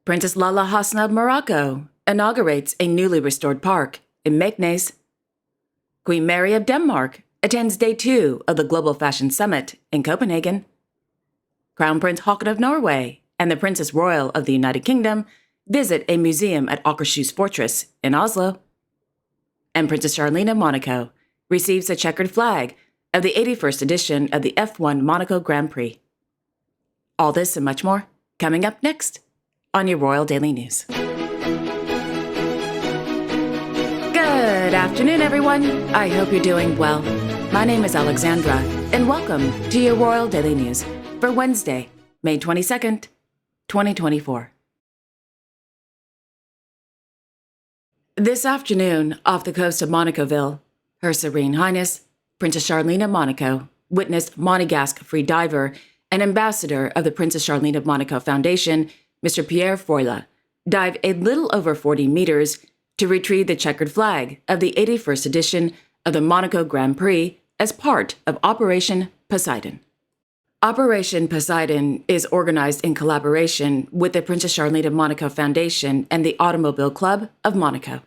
Princess Lala Hasna of Morocco inaugurates a newly restored park in Meknes. Queen Mary of Denmark attends Day 2 of the Global Fashion Summit in Copenhagen. Crown Prince Haakon of Norway and the Princess Royal of the United Kingdom visit a museum at Akershus Fortress in Oslo. And Princess Charlene of Monaco receives a checkered flag of the 81st edition of the F1 Monaco Grand Prix. All this and much more coming up next on your Royal Daily News. Good afternoon, everyone. I hope you're doing well. My name is Alexandra, and welcome to your Royal Daily News for Wednesday, May 22nd, 2024. This afternoon, off the coast of Monacoville, Her Serene Highness, Princess Charlene of Monaco, witnessed Monegasque free diver and ambassador of the Princess Charlene of Monaco Foundation, Mr. Pierre Froyle, dive a little over 40 meters to retrieve the checkered flag of the 81st edition of the Monaco Grand Prix as part of Operation Poseidon. Operation Poseidon is organized in collaboration with the Princess Charlene of Monaco Foundation and the Automobile Club of Monaco.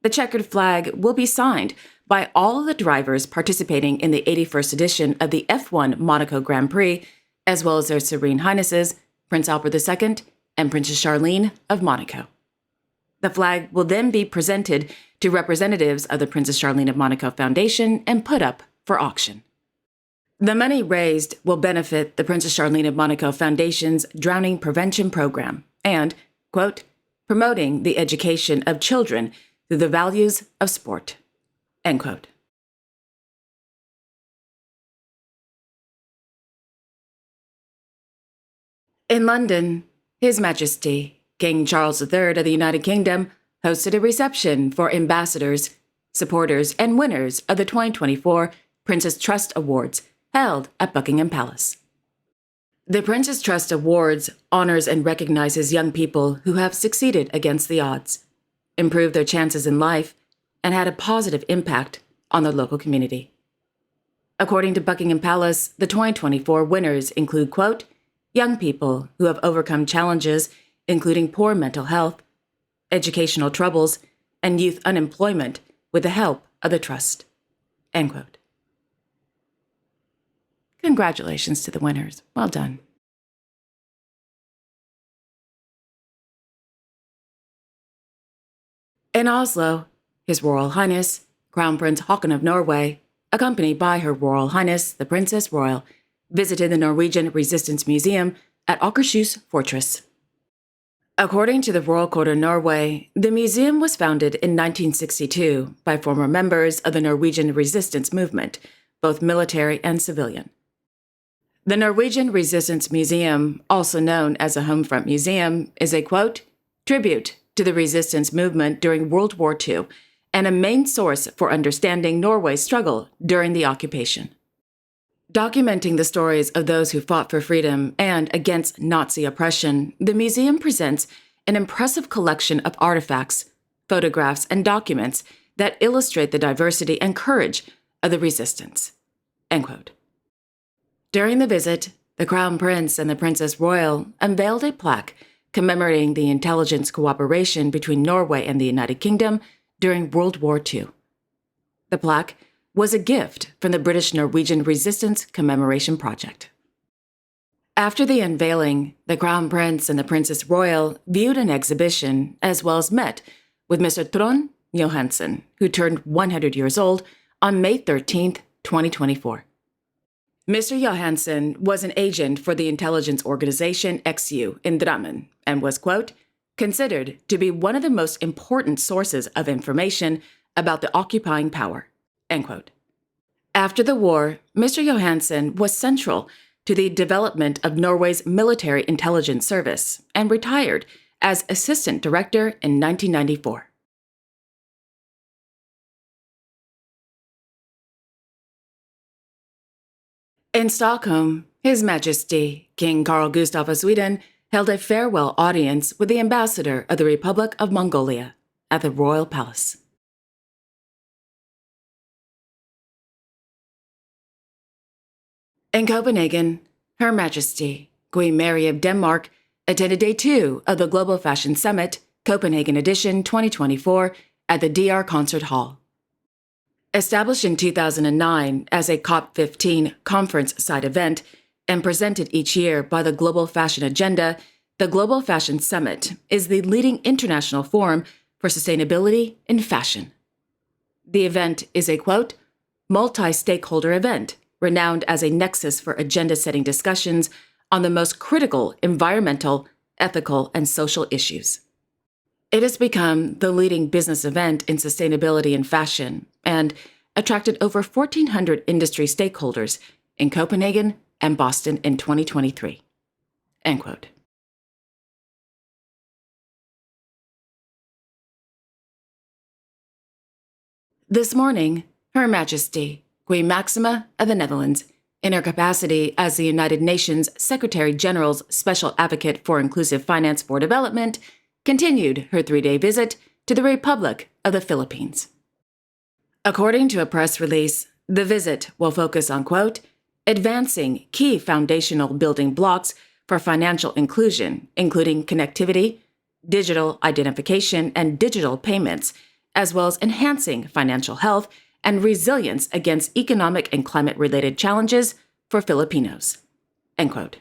The checkered flag will be signed by all of the drivers participating in the 81st edition of the F1 Monaco Grand Prix, as well as their Serene Highnesses, Prince Albert II and Princess Charlene of Monaco. The flag will then be presented to representatives of the Princess Charlene of Monaco Foundation and put up for auction. The money raised will benefit the Princess Charlene of Monaco Foundation's Drowning Prevention Program and, quote, promoting the education of children through the values of sport, end quote. In London, His Majesty King Charles III of the United Kingdom hosted a reception for ambassadors, supporters, and winners of the 2024 Princess Trust Awards held at Buckingham Palace. The Princess Trust Awards honors and recognizes young people who have succeeded against the odds, improved their chances in life, and had a positive impact on their local community. According to Buckingham Palace, the 2024 winners include, quote, young people who have overcome challenges including poor mental health, educational troubles, and youth unemployment with the help of the Trust, end quote. Congratulations to the winners. Well done. In Oslo, His Royal Highness, Crown Prince Haakon of Norway, accompanied by Her Royal Highness, the Princess Royal, visited the Norwegian Resistance Museum at Akershus Fortress. According to the Royal Court of Norway, the museum was founded in 1962 by former members of the Norwegian resistance movement, both military and civilian. The Norwegian Resistance Museum, also known as a Homefront Museum, is a, quote, tribute to the resistance movement during World War II and a main source for understanding Norway's struggle during the occupation. Documenting the stories of those who fought for freedom and against Nazi oppression, the museum presents an impressive collection of artifacts, photographs, and documents that illustrate the diversity and courage of the resistance, end quote. During the visit, the Crown Prince and the Princess Royal unveiled a plaque commemorating the intelligence cooperation between Norway and the United Kingdom during World War II. The plaque was a gift from the British-Norwegian Resistance Commemoration Project. After the unveiling, the Crown Prince and the Princess Royal viewed an exhibition as well as met with Mr. Trond Johansen, who turned 100 years old on May 13, 2024. Mr. Johansen was an agent for the intelligence organization XU in Drammen and was, quote, considered to be one of the most important sources of information about the occupying power, end quote. After the war, Mr. Johansen was central to the development of Norway's military intelligence service and retired as assistant director in 1994. In Stockholm, His Majesty King Carl Gustaf of Sweden held a farewell audience with the ambassador of the Republic of Mongolia at the Royal Palace. In Copenhagen, Her Majesty Queen Mary of Denmark attended Day 2 of the Global Fashion Summit, Copenhagen Edition 2024, at the DR Concert Hall. Established in 2009 as a COP15 conference-side event and presented each year by the Global Fashion Agenda, the Global Fashion Summit is the leading international forum for sustainability in fashion. The event is a, quote, multi-stakeholder event renowned as a nexus for agenda-setting discussions on the most critical environmental, ethical, and social issues. It has become the leading business event in sustainability in fashion and attracted over 1,400 industry stakeholders in Copenhagen and Boston in 2023. End quote. This morning, Her Majesty, Queen Maxima of the Netherlands, in her capacity as the United Nations Secretary-General's Special Advocate for Inclusive Finance for Development, continued her 3-day visit to the Republic of the Philippines. According to a press release, the visit will focus on, quote, advancing key foundational building blocks for financial inclusion, including connectivity, digital identification, and digital payments, as well as enhancing financial health and resilience against economic and climate-related challenges for Filipinos. End quote.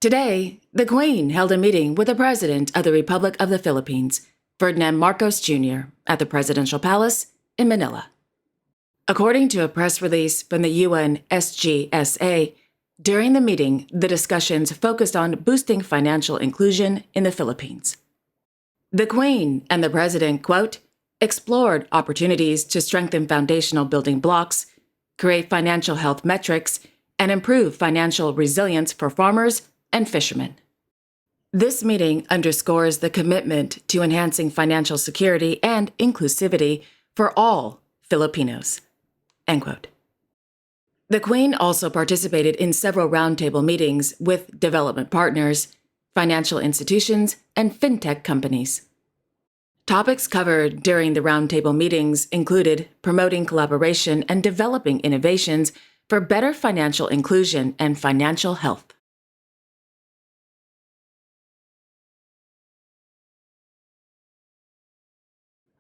Today, the Queen held a meeting with the President of the Republic of the Philippines, Ferdinand Marcos Jr., at the Presidential Palace in Manila. According to a press release from the UN SGSA, during the meeting, the discussions focused on boosting financial inclusion in the Philippines. The Queen and the President, quote, explored opportunities to strengthen foundational building blocks, create financial health metrics, and improve financial resilience for farmers and fishermen. This meeting underscores the commitment to enhancing financial security and inclusivity for all Filipinos. End quote. The Queen also participated in several roundtable meetings with development partners, financial institutions, and fintech companies. Topics covered during the roundtable meetings included promoting collaboration and developing innovations for better financial inclusion and financial health.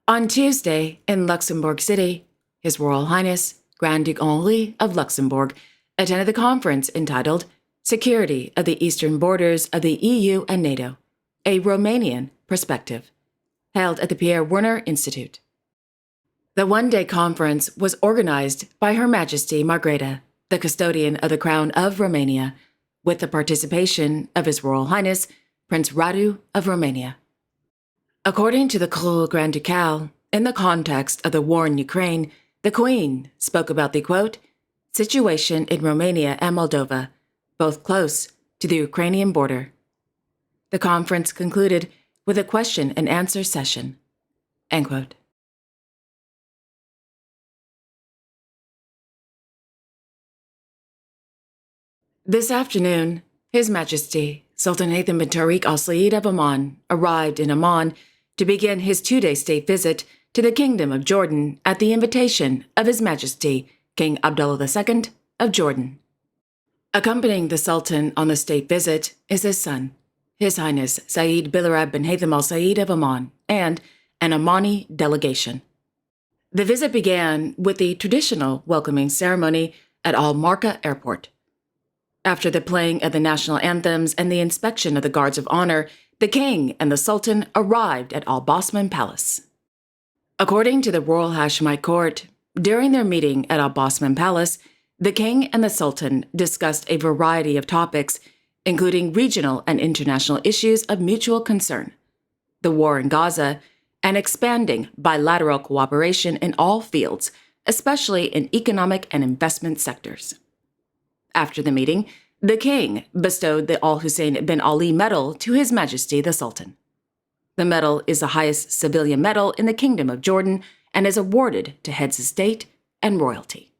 On Tuesday, in Luxembourg City, His Royal Highness Grand Duke Henri of Luxembourg attended the conference entitled Security of the Eastern Borders of the EU and NATO, a Romanian Perspective, held at the Pierre Werner Institute. The one-day conference was organized by Her Majesty Margrethe, the custodian of the Crown of Romania, with the participation of His Royal Highness Prince Radu of Romania. According to the Cour Grand Ducale, in the context of the war in Ukraine, the Queen spoke about the, quote, situation in Romania and Moldova, both close to the Ukrainian border. The conference concluded with a question and answer session. End quote. This afternoon, His Majesty Sultanate bin Tariq Al Said of Oman arrived in Oman to begin his 2-day state visit to the Kingdom of Jordan at the invitation of His Majesty King Abdullah II of Jordan. Accompanying the Sultan on the state visit is his son, His Highness Saeed Bilarab bin Haytham Al Said of Oman, and an Omani delegation. The visit began with the traditional welcoming ceremony at Al Marka Airport. After the playing of the national anthems and the inspection of the guards of honor, the King and the Sultan arrived at Al Bosman Palace. According to the Royal Hashemite Court, during their meeting at Al Bosman Palace, the King and the Sultan discussed a variety of topics, including regional and international issues of mutual concern, the war in Gaza, and expanding bilateral cooperation in all fields, especially in economic and investment sectors. After the meeting, the King bestowed the Al Hussein bin Ali Medal to His Majesty the Sultan. The medal is the highest civilian medal in the Kingdom of Jordan and is awarded to heads of state and royalty.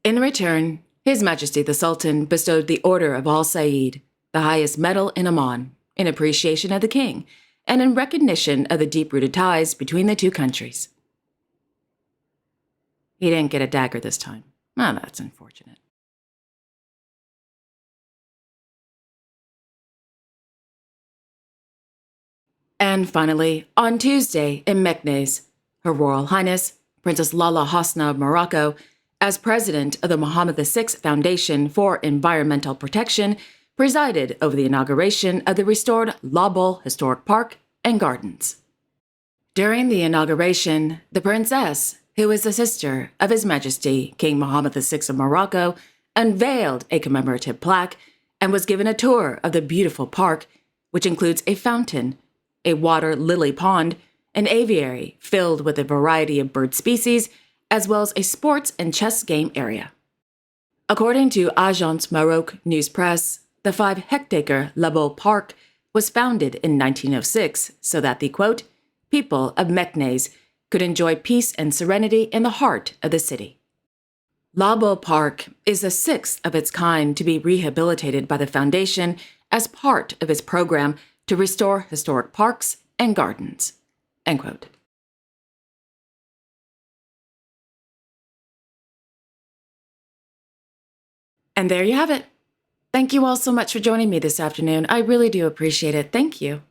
In return, His Majesty the Sultan bestowed the Order of Al Said, the highest medal in Oman, in appreciation of the King and in recognition of the deep-rooted ties between the two countries. He didn't get a dagger this time. That's unfortunate. And finally, on Tuesday in Meknes, Her Royal Highness, Princess Lala Hasna of Morocco, as president of the Mohammed VI Foundation for Environmental Protection, presided over the inauguration of the restored Labol Historic Park and Gardens. During the inauguration, the princess, who is the sister of His Majesty King Mohammed VI of Morocco, unveiled a commemorative plaque and was given a tour of the beautiful park, which includes a fountain, a water lily pond, an aviary filled with a variety of bird species, as well as a sports and chess game area. According to Agence Maroc News Press, the 5-hectare Labol Park was founded in 1906 so that the, quote, people of Meknes could enjoy peace and serenity in the heart of the city. Labol Park is the 6th of its kind to be rehabilitated by the foundation as part of its program to restore historic parks and gardens, end quote. And there you have it. Thank you all so much for joining me this afternoon. I really do appreciate it. Thank you.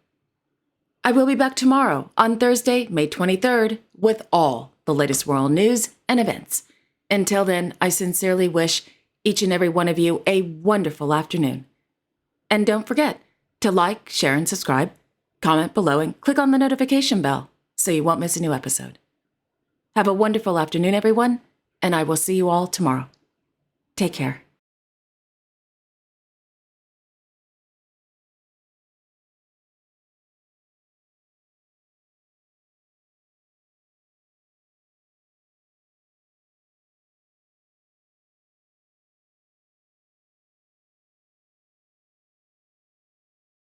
I will be back tomorrow on Thursday, May 23rd, with all the latest royal news and events. Until then, I sincerely wish each and every one of you a wonderful afternoon. And don't forget to like, share, and subscribe, comment below, and click on the notification bell so you won't miss a new episode. Have a wonderful afternoon, everyone, and I will see you all tomorrow. Take care.